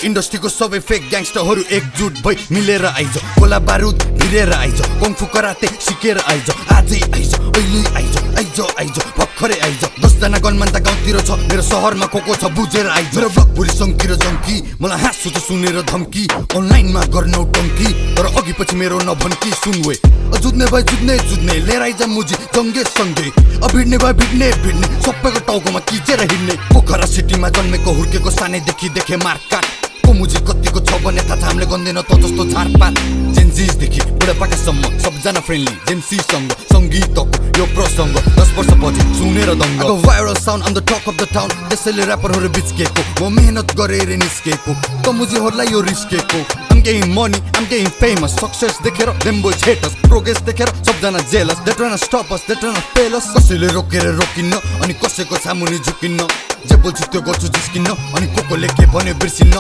इन्डस्ट्रीको सबै फेक ग्याङ्स्टरहरू एकजुट भई मिलेर आइज गोला बारुद भिरेर आइज कङ्फु कराते सिकेर आइज आजै आइज अहिले आइज आइज आइज भर्खरै आइज 10 जना गनमान त गाउँतिर छ मेरो शहरमा कोको छ बुझेर आइज मेरो ब्लग भुरी सङ्की र जङ्की मलाई हाँसु त सुनेर धम्की अनलाइनमा गर्नौ टङ्की तर अघि पछि मेरो नभन्की सुनवे जुझ्ने भए जुझ्ने लिएर आइज मुजी जङ्गे सँगै भिड्ने भए भिड्ने सबैको टाउकोमा किचेर हिँड्ने पोखरा सिटीमा जन्मेको हुर्केको सानैदेखि देखे मारकाट को मुजी कतिको छ भने थाहा छ हामीले गन्दैन त जस्तो झारपात जेन्जिसदेखि बुढापाकासम्म सबजना फ्रेन्डली जेन्सीसँग सङ्गीतको यो प्रसङ्ग 10 वर्ष पछि सुनेर दङ्ग viral sound on the talk of the town त्यसैले ऱ्यापरहरू बिच्केको म मेहनत गरेर निस्केको त मुजीहरूलाई यो रिस्केको I'm getting money, I'm getting famous Success देखेर them boys hate us Progress देखेर सबजना jealous They tryna stop us, they tryna fail us कसैले रोकेर रोकिन्न अनि कसैको सामुनि झुकिन्न जे बोल्छु त्यो गर्छु जिस्किन्न अनि कोकोले के भन्यो बिर्सिन्न